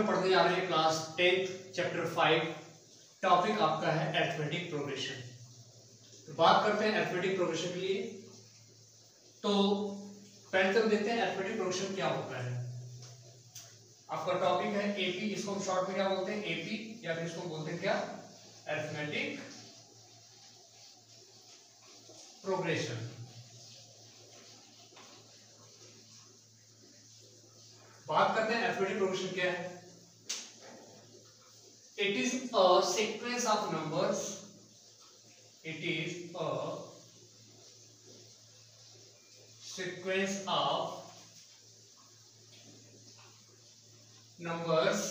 हम पढ़ने जा रहे हैं क्लास 10th चैप्टर 5। टॉपिक आपका है अरिथमेटिक प्रोग्रेशन। तो बात करते हैं अरिथमेटिक प्रोग्रेशन के लिए। तो पहले तो देखते हैं अरिथमेटिक प्रोग्रेशन क्या होता है। आपका टॉपिक है एपी, इसको हम शॉर्ट में क्या बोलते हैं, एपी, या फिर इसको बोलते हैं क्या, अरिथमेटिक प्रोग्रेशन। बात करते हैं अरिथमेटिक प्रोग्रेशन क्या है। It is a sequence of numbers, it is a sequence of numbers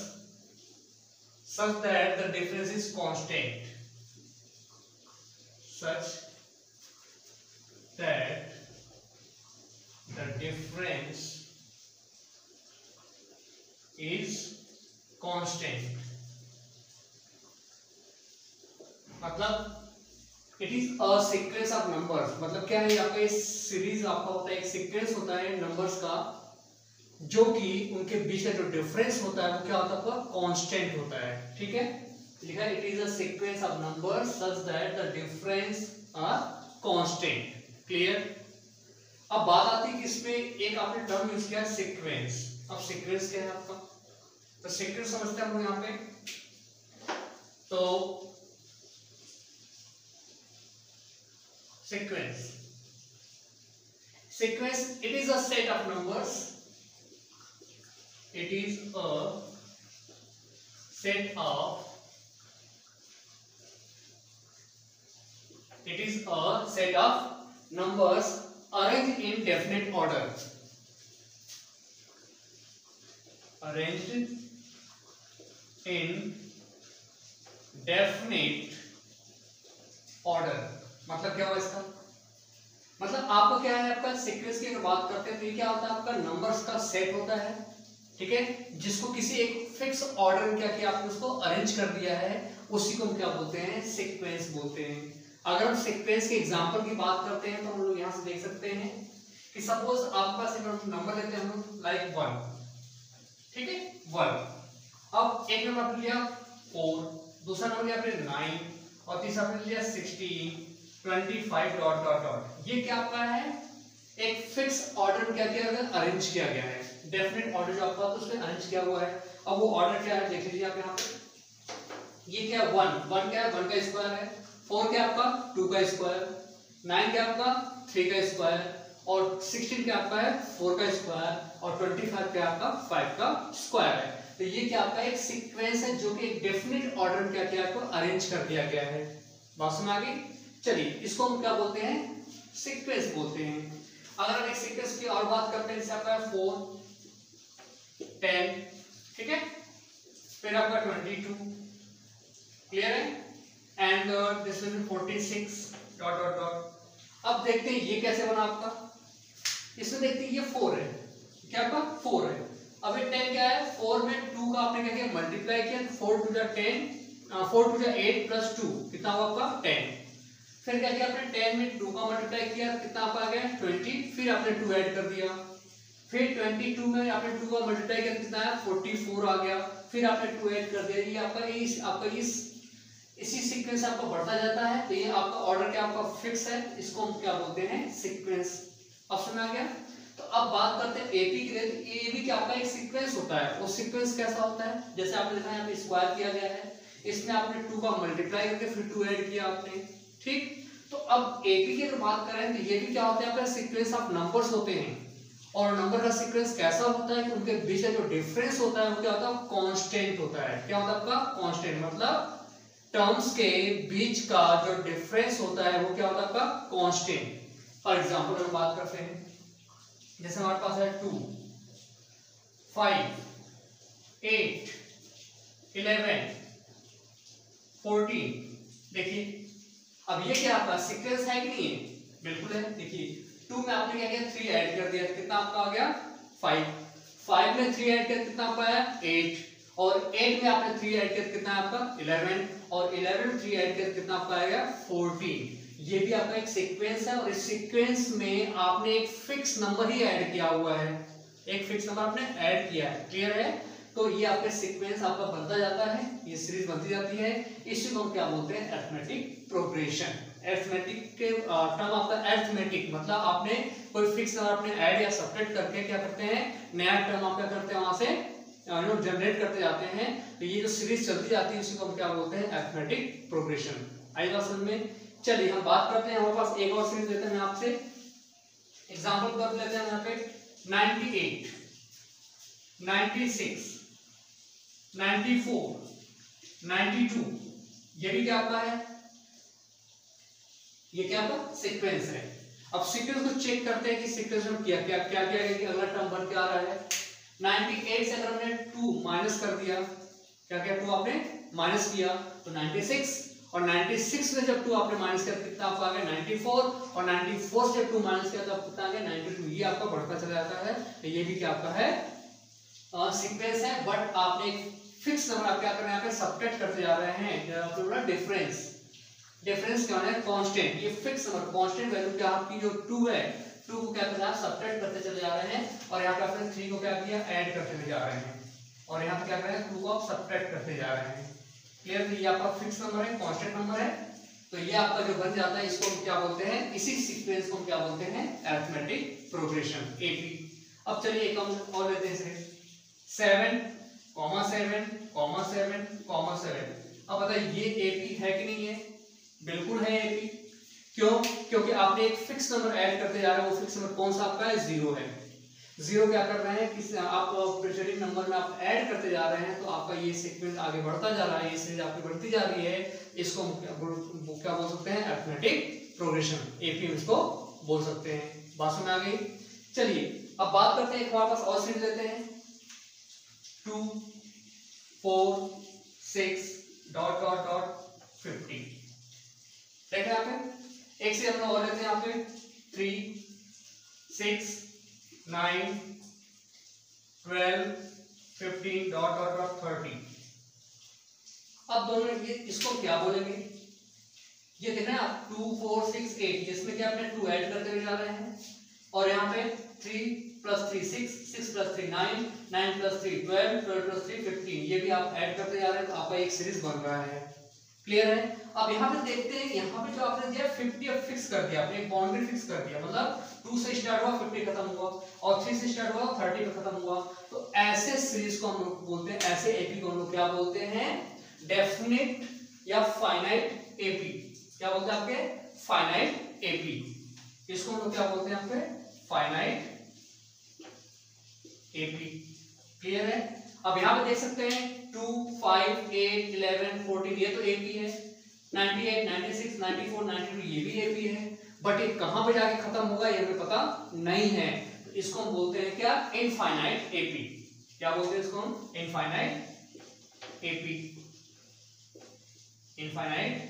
such that the difference is constant, such that the difference is constant। मतलब it is a sequence of numbers, मतलब क्या है, आपका इस series आपका होता है, एक सीक्वेंस होता है नंबर्स का, जो कि उनके बीच का जो डिफरेंस होता है वो क्या होता है, आपका कांस्टेंट होता है। ठीक है, लिखा है it is a sequence of numbers such that the difference are constant. Clear. अब बात आती है कि इसमें एक आपने टर्म यूज किया सीक्वेंस। अब सीक्वेंस क्या है आपका, तो सीक्वेंस समझते हैं हम लोग यहाँ पे। तो sequence it is a set of numbers, it is a set of numbers arranged in definite order, arranged in definite order। मतलब क्या हुआ इसका, मतलब आपका क्या है, आपका सीक्वेंस की अगर बात करते हैं तो ये क्या होता है, आपका नंबर्स का सेट होता है। ठीक है, जिसको किसी एक फिक्स ऑर्डर में क्या किया, आपने उसको अरेंज कर दिया है, उसी को हम क्या बोलते हैं, सीक्वेंस बोलते हैं। अगर हम सीक्वेंस के एग्जांपल की बात करते हैं तो हम लोग यहां से देख सकते हैं कि सपोज आपके पास एक नंबर लेते हैं हम लाइक 1। ठीक है, 1। अब एक नंबर आपने लिया 4, दूसरा नंबर लिया आपने 9 और तीसरा आपने लिया 16, 25 डॉट डॉट डॉट। ये क्या आपका है, एक फिक्स ऑर्डर में क्या किया गया, अरेंज किया गया है। डेफिनेट ऑर्डर जो आपका तो उसमें अरेंज किया हुआ है। अब वो ऑर्डर क्या है देख लीजिए आप यहाँ पे। ये क्या है, 1 क्या है, 1 का स्क्वायर है। 4 क्या आपका 2 का स्क्वायर, 9 क्या आपका 3 का स्क्वायर, और 16 क्या आपका है 4 का स्क्वायर, और 25 क्या आपका 5 का स्क्वायर है। तो ये क्या आपका एक सीक्वेंस है जो कि एक डेफिनेट ऑर्डर में क्या किया, आपको अरेंज कर दिया गया है। बात समझ आ गई। चलिए इसको हम क्या बोलते हैं, सीक्वेंस बोलते हैं। अगर हम एक सीक्वेंस की और बात करते हैं, जैसे आपका 4 10, ठीक है, फिर आपका 22, क्लियर है, and this will be 46 dot dot dot. अब देखते हैं ये कैसे बना आपका। इसमें देखते हैं ये 4 है, क्या आपका 4 है। अब ये 10 क्या है, 4 में 2 का आपने क्या किया, मल्टीप्लाई किया, 4 टू 10, 4 टू 8 प्लस 2 कितना हुआ आपका 10। फिर क्या किया आपने, 10 में 2 का मल्टीप्लाई किया, कितना आपका आ गया 20, फिर आपने 2 ऐड कर दिया, फिर 22 में आपने 2 का मल्टीप्लाई किया, कितना है 44 आ गया, फिर आपने 2 ऐड कर दिया। ये आपका इसी सीक्वेंस आपका बढ़ता जाता है। तो ये आपका ऑर्डर क्या आपका फिक्स है, इसको हम क्या बोलते हैं, सीक्वेंस। अब समझ आ गया। तो अब बात करते हैं एपी की। एपी क्या आपका एक सीक्वेंस होता है। वो सीक्वेंस कैसा होता है, जैसे आपने देखा यहाँ पे स्क्वायर किया गया है, इसमें आपने 2 का मल्टीप्लाई करके फिर 2 ऐड किया आपने। ठीक, तो अब एपी की अगर बात करें तो ये भी क्या होता है, आपका सीक्वेंस ऑफ नंबर्स होते हैं। और नंबर का सीक्वेंस कैसा होता है कि उनके बीच का जो डिफरेंस होता है वो क्या होता है, कांस्टेंट होता है। क्या होता है आपका, कांस्टेंट, मतलब टर्म्स के बीच का जो डिफरेंस होता है वो क्या होता है आपका, कांस्टेंट। फॉर एग्जांपल अगर बात करते हैं, जैसे हमारे पास है 2 5 8 11 14। देखिए अब ये क्या आपका सीक्वेंस है कि नहीं है, बिल्कुल है। देखिए 2 में आपने क्या किया, 3 ऐड कर दिया, कितना आपका आ गया 5 में 3 ऐड कर कितना आपका आया 8, और 8 में आपने 3 ऐड कर कितना आपका 11, और 11 में 3 ऐड कर कितना आपका आएगा 14। ये भी आपका एक सीक्वेंस है, और इस सीक्वेंस में आपने एक फिक्स नंबर ही ऐड किया हुआ है, एक फिक्स नंबर आपने ऐड किया है। क्लियर है। तो ये आपका सीक्वेंस आपका बनता जाता है, ये सीरीज बनती जाती है। इसी को हम क्या बोलते हैं, अरिथमेटिक प्रोग्रेशन। अरिथमेटिक के टर्म आपका अरिथमेटिक मतलब आपने कोई फिक्स नंबर आपने ऐड या सब्ट्रैक्ट करके क्या करते हैं, नया टर्म आप क्या करते हैं वहां से जनरेट करते जाते हैं। तो ये जो सीरीज चलती जाती है इसी को हम क्या बोलते हैं, अरिथमेटिक प्रोग्रेशन। आई बात समझ में। चलिए हम बात करते हैं, हमारे पास एक और सीरीज लेते हैं आपसे एग्जांपल कर लेते हैं यहाँ पे 98, 96, 94, 92। ये भी क्या आपका है, ये क्या आपका सीक्वेंस है। अब सीक्वेंस को चेक करते हैं कि सीक्वेंस में क्या क्या क्या क्या है कि अगला टर्म बन के आ रहा है। 98 से अगर हमने 2 माइनस कर दिया, क्या क्या 2 आपने माइनस किया तो 96, और 96 में जब 2 आपने माइनस किया कितना आपका आ गया 94, और 94 से 2 माइनस किया तो कितना आ गया 92। ये आपका बढ़ता चला जाता है। तो ये भी क्या आपका है सीक्वेंस है, बट आपने एक फिक्स नंबर आप क्या कर रहे हैं, यहाँ पे सब्ट्रैक्ट करते जा रहे हैं। डिफरेंस, डिफरेंस क्या है, कांस्टेंट। ये फिक्स नंबर कांस्टेंट वैल्यू क्या आपकी जो 2 है, 2 को क्या कर रहे हैं सब्ट्रैक्ट करते चले जा रहे हैं, और यहाँ पे आपने 3 को क्या किया ऐड करते जा रहे हैं, और यहाँ पे क्या कर रहे हैं 2 को आप सब्ट्रैक्ट करते जा रहे हैं। क्लियर। तो ये आपका फिक्स नंबर है, कांस्टेंट नंबर है। तो ये आपका जो बन जाता है इसको हम क्या बोलते हैं, इसी सीक्वेंस को हम क्या बोलते हैं, अरिथमेटिक प्रोग्रेशन, एपी। अब चलिए एक हम और लेते हैं 7, 7, 7, 7। अब बताइए ये एपी है कि नहीं है, बिल्कुल है एपी। क्यों, क्योंकि आपने एक फिक्स नंबर ऐड करते जा रहे हैं, वो फिक्स नंबर कौन सा आपका है, 0 है। 0 क्या कर रहे हैं, किस आप प्रीसेडिंग नंबर में आप ऐड करते जा रहे हैं, तो आपका ये सीक्वेंस आगे बढ़ता जा रहा है, ये सीरीज आपकी बढ़ती जा रही है। इसको हम क्या बोल सकते हैं, अरिथमेटिक प्रोग्रेशन, एपी इसको बोल सकते हैं। बात समझ आ गई। चलिए अब बात करते हैं, एक हमारे पास और सीरीज लेते हैं 2, 4, 6 डॉट डॉट डॉट 50। ठीक है, यहाँ पे एक से हम लोग और लेते हैं, यहाँ पे 3, 6, 9, 12, 15 डॉट डॉट डॉट 30। अब दोनों ये इसको क्या बोलेंगे, ये देखना आप 2, 4, 6, 8, जिसमें क्या अपने 2 ऐड करते जा रहे हैं, और यहाँ पे 3 + 3 6, 6 + 3 9, 9 + 3 12, 12 + 3 15। ये भी आप ऐड करते जा रहे हैं, तो आपका एक सीरीज बन रहा है। क्लियर है। अब यहाँ पे देखते हैं, यहाँ पे जो आपने दिया 50 अब फिक्स कर दिया, आपने एक बाउंड्री फिक्स कर दिया, मतलब 2 से स्टार्ट हुआ 50 खत्म हुआ, और 3 से स्टार्ट हुआ 30 पे खत्म हुआ। तो ऐसे सीरीज को हम लोग बोलते हैं, ऐसे एपी को हम लोग क्या बोलते हैं, डेफिनिट या फाइनाइट एपी। क्या बोलते हैं आपके, फाइनाइट एपी। इसको हम लोग क्या बोलते हैं आपके, फाइनाइट एपी। क्लियर है। अब यहाँ पे देख सकते हैं 2, 5, 8, 11, 14 ये तो एपी है, 98, 96, 94, 92 ये भी एपी है, बट ये कहां पे जाके खत्म होगा ये हमें पता नहीं है। तो इसको हम बोलते हैं क्या, इनफाइनाइट एपी। क्या बोलते हैं इसको हम, इनफाइनाइट एपी। इनफाइनाइट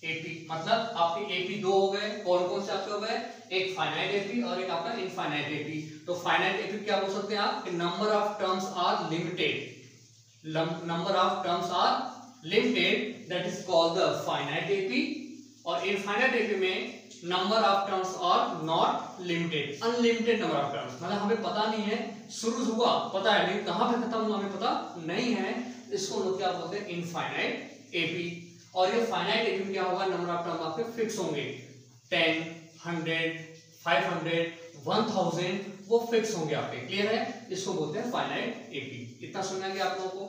एपी मतलब आपके एपी 2 हो गए, कौन कौन से आपके हो गए, एक फाइनाइट एपी और एक आपका इनफाइनाइट एपी। तो फाइनाइट एपी क्या बोल सकते हैं आप, number of terms are limited, number of terms are limited, that is called the finite AP. और इनफाइनाइट एपी में number of terms are not limited, unlimited number of terms, मतलब हमें पता नहीं है शुरू हुआ पता है लेकिन कहां पे खत्म हुआ हमें पता नहीं है। इसको लोग क्या बोलते हैं, इनफाइनाइट एपी। और ये फाइनाइट एपी में क्या होगा, नंबर ऑफ टर्म आपके फिक्स होंगे, 10, 100, 500, 1000 वो फिक्स होंगे आपके। क्लियर है। इसको बोलते हैं फाइनाइट एपी। इतना सुनना है आप लोगों को।